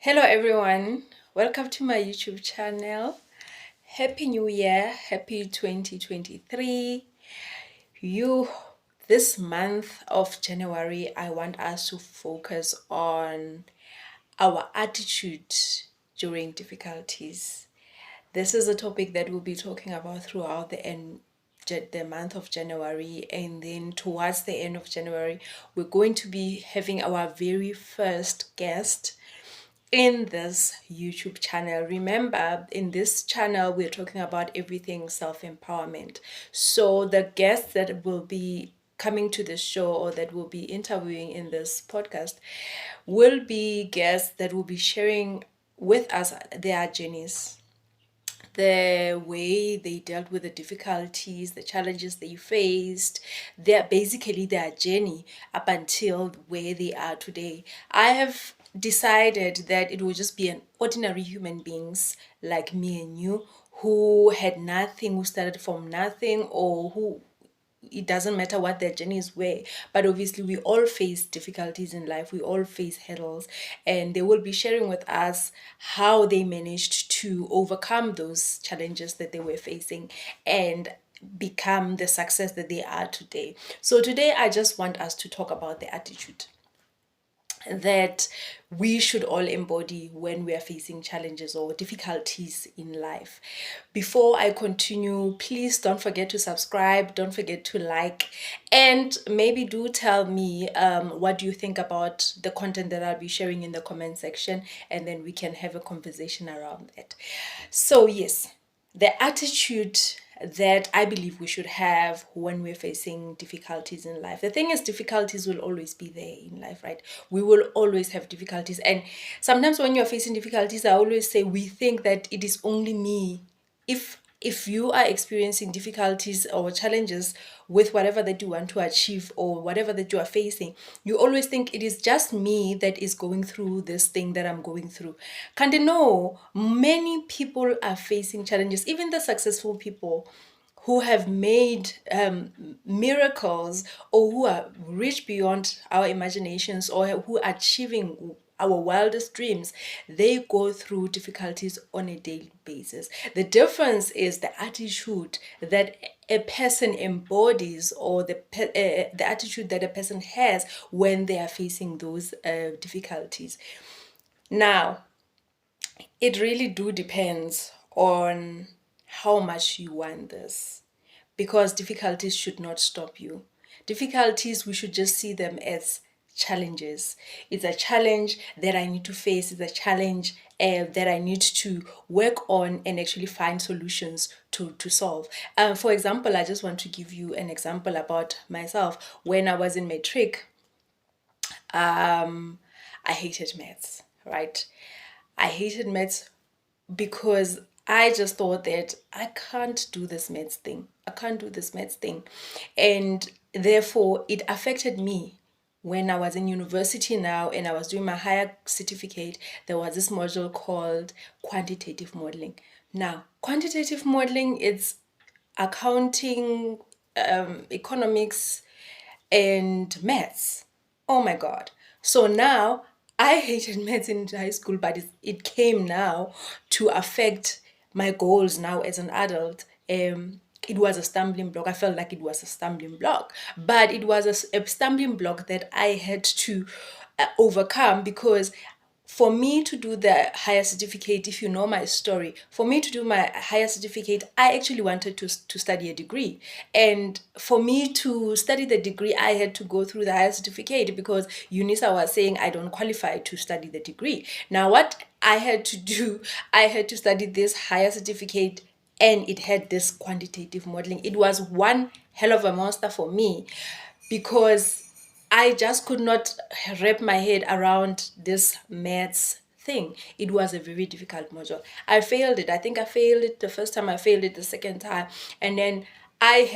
Hello everyone, welcome to my YouTube channel. Happy New Year, happy 2023. You This month of January, I want us to focus on our attitude during difficulties. This is a topic that we'll be talking about throughout the month of January, and then towards the end of January, we're going to be having our very first guest in this YouTube channel. Remember, in this channel, we're talking about everything self-empowerment. So the guests that will be coming to the show or that will be interviewing in this podcast will be guests that will be sharing with us their journeys, the way they dealt with the difficulties, the challenges they faced, their journey up until where they are today. I have decided that it will just be an ordinary human beings like me and you who had nothing, who started from nothing, or who it doesn't matter what their journeys were, but obviously we all face difficulties in life, we all face hurdles, and they will be sharing with us how they managed to overcome those challenges that they were facing and become the success that they are today. So today I just want us to talk about the attitude that we should all embody when we are facing challenges or difficulties in life. Before I continue, please don't forget to subscribe, don't forget to like, and maybe do tell me what do you think about the content that I'll be sharing in the comment section, and then we can have a conversation around it. So yes, the attitude that I believe we should have when we're facing difficulties in life. The thing is, difficulties will always be there in life, right? We will always have difficulties. And sometimes when you're facing difficulties, I always say we think that it is only me. If you are experiencing difficulties or challenges with whatever that you want to achieve or whatever that you are facing, you always think it is just me that is going through this thing that I'm going through. Can't you know, many people are facing challenges, even the successful people who have made miracles or who are rich beyond our imaginations or who are achieving our wildest dreams, they go through difficulties on a daily basis. The difference is the attitude that a person embodies, or the attitude that a person has when they are facing those difficulties. Now, it really do depends on how much you want this, because difficulties should not stop you. Difficulties, we should just see them as challenges. It's a challenge that I need to face. It's a challenge that I need to work on and actually find solutions to solve. For example, I just want to give you an example about myself. When I was in matric, I hated maths, right? I hated maths because I just thought that I can't do this maths thing. I can't do this maths thing. And therefore, it affected me. When I was in university now and I was doing my higher certificate, there was this module called quantitative modeling. Now, quantitative modeling is accounting, economics, and maths. Oh my God. So now I hated maths in high school, but it came now to affect my goals now as an adult. It was a stumbling block. I felt like it was a stumbling block, but it was a stumbling block that I had to overcome, because for me to do the higher certificate, if you know my story, for me to do my higher certificate, I actually wanted to study a degree. And for me to study the degree, I had to go through the higher certificate because UNISA was saying I don't qualify to study the degree. Now, what I had to do, I had to study this higher certificate, and it had this quantitative modeling. It was one hell of a monster for me, because I just could not wrap my head around this maths thing. It was a very difficult module. I failed it. I think I failed it the first time, I failed it the second time. And then I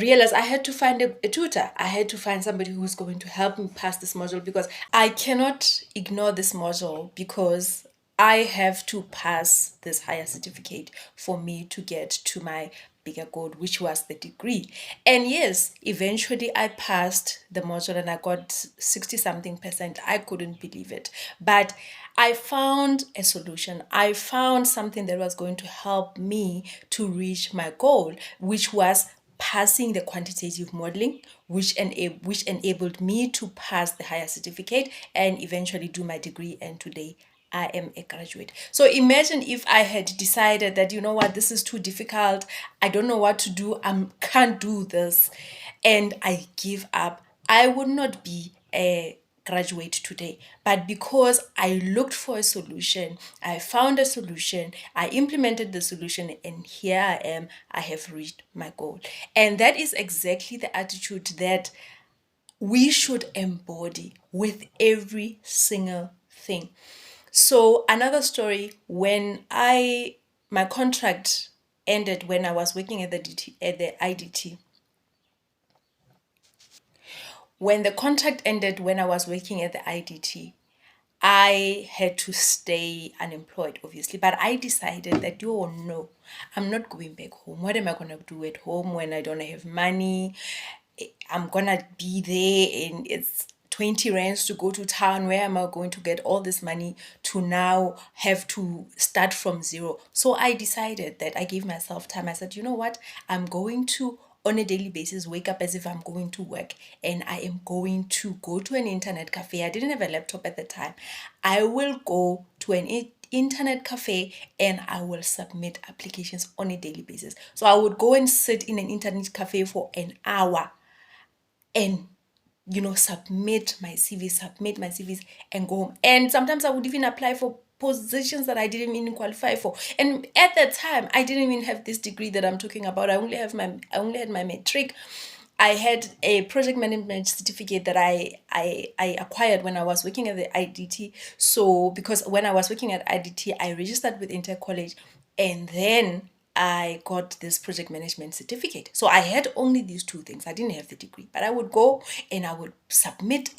realized I had to find a tutor. I had to find somebody who's going to help me pass this module, because I cannot ignore this module, because I have to pass this higher certificate for me to get to my bigger goal, which was the degree. And yes, eventually I passed the module and I got 60 something percent. I couldn't believe it. But I found a solution. I found something that was going to help me to reach my goal, which was passing the quantitative modeling, which enabled me to pass the higher certificate and eventually do my degree. And today I am a graduate. So imagine if I had decided that, you know what, this is too difficult. I don't know what to do. I can't do this. And I give up. I would not be a graduate today. But because I looked for a solution, I found a solution, I implemented the solution, and here I am. I have reached my goal. And that is exactly the attitude that we should embody with every single thing. So another story, when my contract ended when I was working at the IDT. When the contract ended when I was working at the IDT, I had to stay unemployed, obviously. But I decided that, oh no, I'm not going back home. What am I going to do at home when I don't have money? I'm going to be there and it's 20 rands to go to town. Where am I going to get all this money to now have to start from zero? So I decided that I gave myself time. I said, you know what? I'm going to, on a daily basis, wake up as if I'm going to work, and I am going to go to an internet cafe. I didn't have a laptop at the time. I will go to an internet cafe and I will submit applications on a daily basis. So I would go and sit in an internet cafe for an hour and submit my CVs and go home. And sometimes I would even apply for positions that I didn't even qualify for. And at that time, I didn't even have this degree that I'm talking about. I only had my matric. I had a project management certificate that I acquired when I was working at the IDT. So because when I was working at IDT, I registered with Inter College, and then I got this project management certificate. So I had only these two things. I didn't have the degree, but I would go and I would submit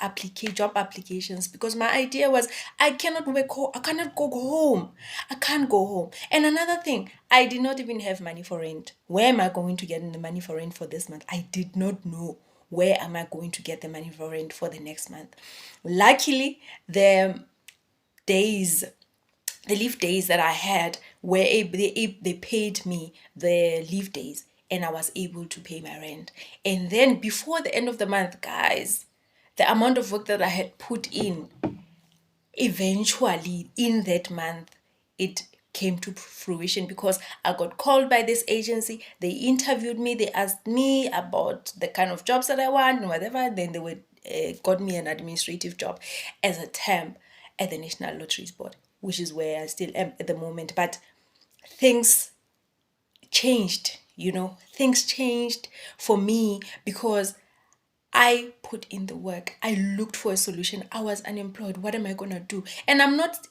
job applications, because my idea was I cannot work home. I cannot go home. I can't go home. And another thing, I did not even have money for rent. Where am I going to get the money for rent for this month? I did not know. Where am I going to get the money for rent for the next month? Luckily, days the leave days that I had were they paid me the leave days, and I was able to pay my rent. And then before the end of the month, guys, the amount of work that I had put in, eventually in that month, it came to fruition, because I got called by this agency. They interviewed me. They asked me about the kind of jobs that I want and whatever. Then they got me an administrative job as a temp at the National Lotteries Board, which is where I still am at the moment. But things changed, things changed for me because I put in the work. I looked for a solution. I was unemployed. What am I going to do? And I'm not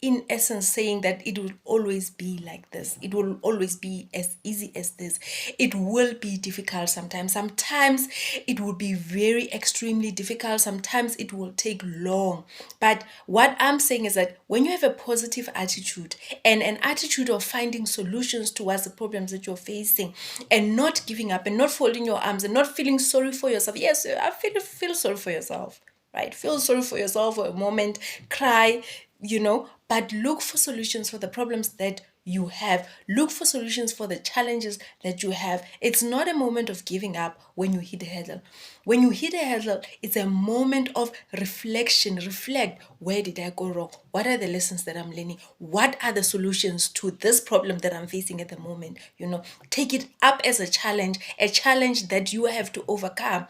in essence saying that it will always be like this. It will always be as easy as this. It will be difficult sometimes. Sometimes it will be very extremely difficult. Sometimes it will take long. But what I'm saying is that when you have a positive attitude and an attitude of finding solutions towards the problems that you're facing, and not giving up and not folding your arms and not feeling sorry for yourself. Yes, I feel sorry for yourself, right? Feel sorry for yourself for a moment, cry, but look for solutions for the problems that you have. Look for solutions for the challenges that you have. It's not a moment of giving up when you hit a hurdle. When you hit a hurdle, it's a moment of reflection. Reflect, where did I go wrong? What are the lessons that I'm learning? What are the solutions to this problem that I'm facing at the moment? Take it up as a challenge that you have to overcome.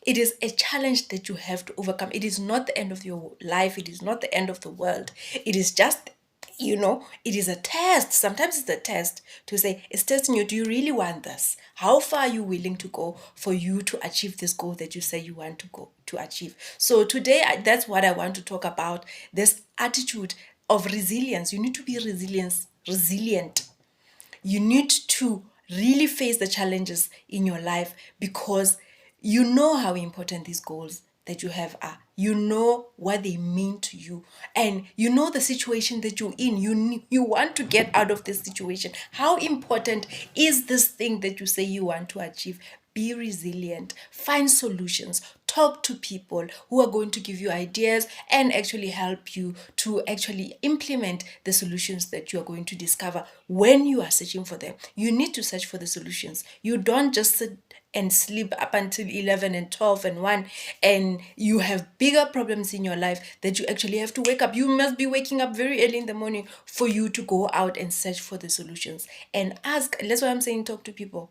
It is a challenge that you have to overcome. It is not the end of your life. It is not the end of the world. It is just, it is a test. Sometimes it's a test to say, it's testing you. Do you really want this? How far are you willing to go for you to achieve this goal that you say you want to go to achieve? So today, that's what I want to talk about. This attitude of resilience. You need to be resilient. You need to really face the challenges in your life, because you know how important these goals that you have are. you know what they mean to you, and you know the situation that you're in. You want to get out of this situation. How important is this thing that you say you want to achieve? Be resilient, find solutions, talk to people who are going to give you ideas and actually help you to actually implement the solutions that you are going to discover when you are searching for them. You need to search for the solutions. You don't just sit and sleep up until 11 and 12 and 1, and you have bigger problems in your life that you actually have to wake up. You must be waking up very early in the morning for you to go out and search for the solutions and ask. That's why I'm saying talk to people.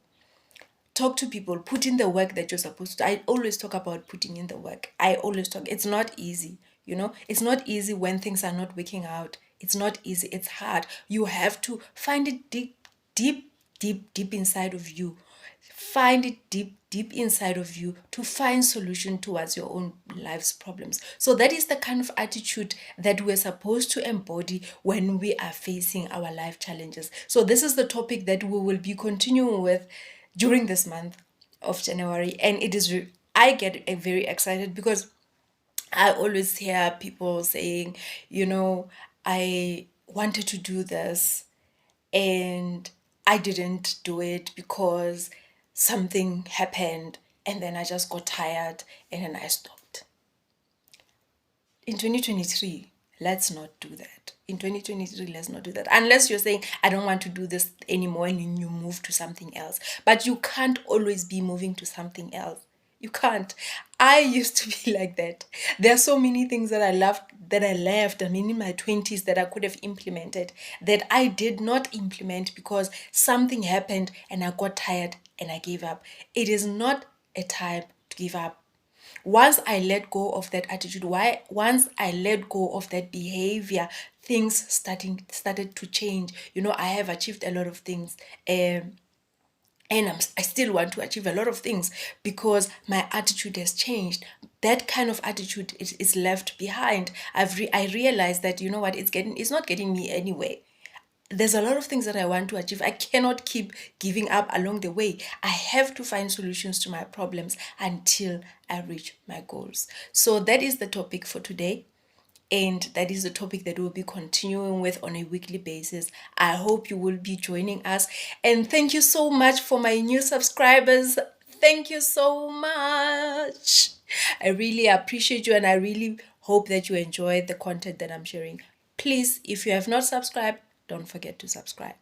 Talk to people, put in the work that you're supposed to. I always talk about putting in the work. I always talk. It's not easy, it's not easy when things are not working out. It's not easy. It's hard. You have to find it deep, deep, deep inside of you. Find it deep, deep inside of you to find solution towards your own life's problems. So that is the kind of attitude that we're supposed to embody when we are facing our life challenges. So this is the topic that we will be continuing with during this month of January, and I get very excited because I always hear people saying, I wanted to do this and I didn't do it because something happened, and then I just got tired and then I stopped. In 2023, let's not do that. In 2023, let's not do that. Unless you're saying, I don't want to do this anymore, and then you move to something else. But you can't always be moving to something else. You can't. I used to be like that. There are so many things that I loved that I left, in my 20s, that I could have implemented, that I did not implement because something happened and I got tired and I gave up. It is not a time to give up. Once I let go of that attitude, once I let go of that behavior, things started to change. I have achieved a lot of things. And I still want to achieve a lot of things because my attitude has changed. That kind of attitude is left behind. I realized that, you know what, it's not getting me anywhere. There's a lot of things that I want to achieve. I cannot keep giving up along the way. I have to find solutions to my problems until I reach my goals. So that is the topic for today. And that is the topic that we'll be continuing with on a weekly basis. I hope you will be joining us. And thank you so much for my new subscribers. Thank you so much. I really appreciate you, and I really hope that you enjoy the content that I'm sharing. Please, if you have not subscribed, don't forget to subscribe.